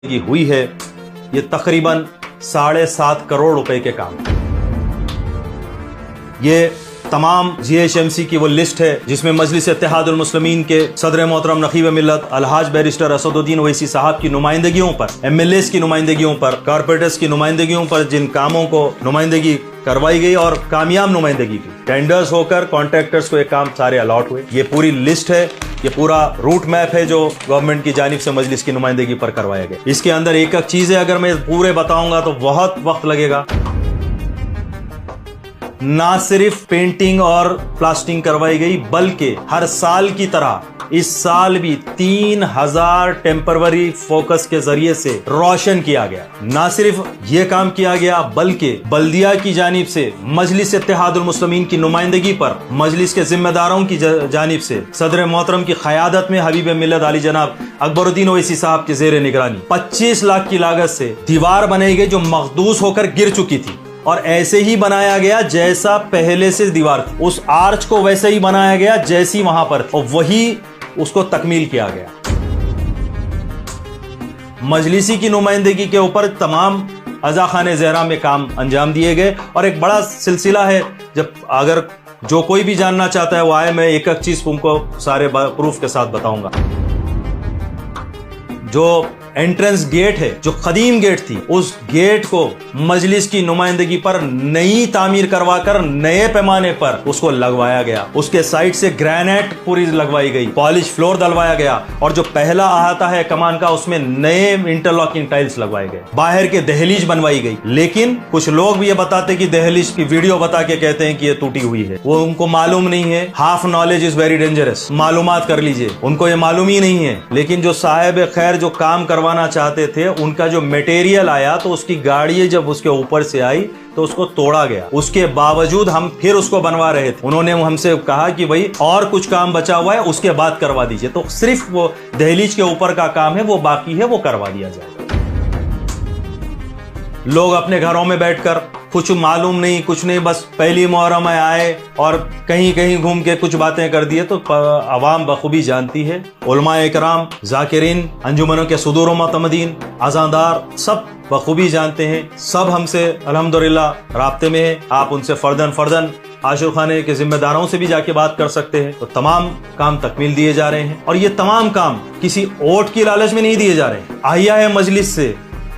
की हुई है, ये तकरीबन 7.5 करोड़ रुपए के काम। ये तमाम GHMC की वो लिस्ट है जिसमें मजलिस इत्तेहादुल मुस्लिमीन के सदर मोहतरम नकीब मिल्लत अलहाज बैरिस्टर असदुद्दीन ओवैसी साहब की नुमाइंदगियों पर, MLAs की नुमाइंदगियों पर, कारपोरेटर्स की नुमाइंदगियों पर जिन कामों को नुमाइंदगी करवाई गई और कामयाब नुमाइंदगी की, टेंडर्स होकर कॉन्ट्रैक्टर्स को ये काम सारे अलॉट हुए। ये पूरी लिस्ट है, ये पूरा रूट मैप है जो गवर्नमेंट की जानिब से मजलिस की नुमाइंदगी पर करवाया गया। इसके अंदर एक एक चीजें अगर मैं पूरे बताऊंगा तो बहुत वक्त लगेगा। ना सिर्फ पेंटिंग और प्लास्टिंग करवाई गई बल्कि हर साल की तरह इस साल भी 3000 टेम्परवरी फोकस के जरिए से रोशन किया गया। ना सिर्फ ये काम किया गया बल्कि बल्दिया की जानिब से मजलिस इत्तेहादुल मुस्लिमीन की नुमाइंदगी पर मजलिस के जिम्मेदारों की जानिब से सदर मोहतरम की क़यादत में हबीब मिल्लत आली जनाब अकबरुद्दीन ओवैसी साहब के जेर निगरानी 25 लाख की लागत से दीवार बनाई गई जो मखदूस होकर गिर चुकी थी और ऐसे ही बनाया गया जैसा पहले से दीवार थी। उस आर्च को वैसे ही बनाया गया जैसी वहां पर और वही उसको तकमील किया गया। मजलिसी की नुमाइंदगी के ऊपर तमाम अज़ा खाने ज़हरा में काम अंजाम दिए गए और एक बड़ा सिलसिला है। जब अगर जो कोई भी जानना चाहता है वो आए, मैं एक एक चीज तुमको सारे प्रूफ के साथ बताऊंगा। जो एंट्रेंस गेट है, जो कदीम गेट थी, उस गेट को मजलिस की नुमाइंदगी पर नई तामीर करवाकर नए पैमाने पर उसको लगवाया गया। उसके साइड से ग्रेनाइट पूरी लगवाई गई, पॉलिश फ्लोर डलवाया गया और जो पहला अहाता है कमान का उसमें नए इंटरलॉकिंग टाइल्स लगवाए गए। बाहर के दहलीज बनवाई गई। लेकिन कुछ लोग भी ये बताते कि दहलीज की वीडियो बता के कहते हैं कि ये टूटी हुई है। वो उनको मालूम नहीं है। Half knowledge is very dangerous. मालूमात कर लीजिए, उनको ये मालूम ही नहीं है। लेकिन जो साहिब खैर जो काम करवाना चाहते थे, उनका जो मटेरियल आया तो उसकी गाड़ी जब उसके ऊपर से आई तो उसको तोड़ा गया। उसके बावजूद हम फिर उसको बनवा रहे थे। उन्होंने हमसे कहा कि भाई और कुछ काम बचा हुआ है, उसके बाद करवा दीजिए। तो सिर्फ वो दहलीज के ऊपर का काम है, वो बाकी है, वो करवा दिया जाएगा। लोग अपने घरों में बैठकर कुछ मालूम नहीं, कुछ नहीं, बस पहली मुहर्रम में आए और कहीं कहीं घूम के कुछ बातें कर दिए। तो अवाम बखूबी जानती है। उलमा इकराम, जाकिरीन, अंजुमनों के सुदूर मुतमदीन, अज़ादार सब बखूबी जानते हैं। सब हमसे अल्हम्दुलिल्लाह राब्ते में है। आप उनसे फर्दन आशुर खाने के जिम्मेदारों से भी जाके बात कर सकते हैं। तो तमाम काम तकमील दिए जा रहे हैं और ये तमाम काम किसी वोट की लालच में नहीं दिए जा रहे हैं। आहिया है मजलिस से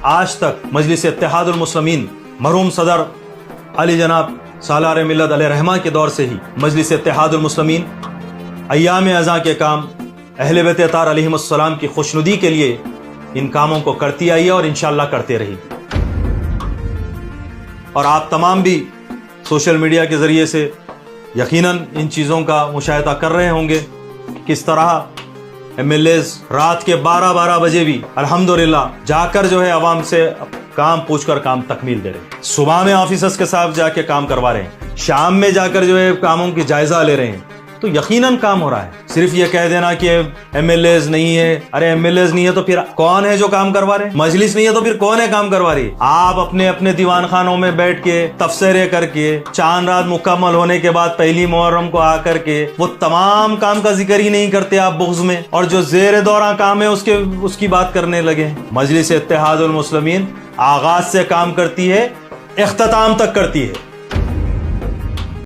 आज तक मजलिस इत्तेहादुल मुस्लिमीन मरहूम सदर अली जनाब सालार मिल्लत अलैहि रहमा के दौर से ही मजलिस इत्तेहादुल मुस्लिमीन अय्याम अज़ा के काम अहले बैत अतार अलैहिमुस्सलाम की खुशनुदी के लिए इन कामों को करती आई है और इंशाअल्लाह करते रहेगी। और आप तमाम भी सोशल मीडिया के जरिए से यकीनन इन चीज़ों का मुशाहिदा कर रहे होंगे किस तरह MLAs रात के 12 बजे भी अल्हम्दुलिल्लाह जाकर जो है आवाम से काम पूछकर काम तकमील दे रहे हैं। सुबह में ऑफिसर्स के साथ जाके काम करवा रहे हैं, शाम में जाकर जो है कामों की जायजा ले रहे हैं। तो यकीनन काम हो रहा है। सिर्फ ये कह देना कि MLAs नहीं है, अरे MLAs नहीं है तो फिर कौन है जो काम करवा रहे हैं? मजलिस नहीं है तो फिर कौन है काम करवा रही है? आप अपने अपने दीवान खानों में बैठ के तफसीरें करके चांद रात मुकम्मल होने के बाद पहली मुहर्रम को आकर के वो तमाम काम का जिक्र ही नहीं करते आप बुग़्ज़ में, और जो ज़ेर दौरान काम है उसकी बात करने लगे। मजलिस इत्तेहादुल मुस्लिमीन आगाज से काम करती है, इख्तिताम तक करती है।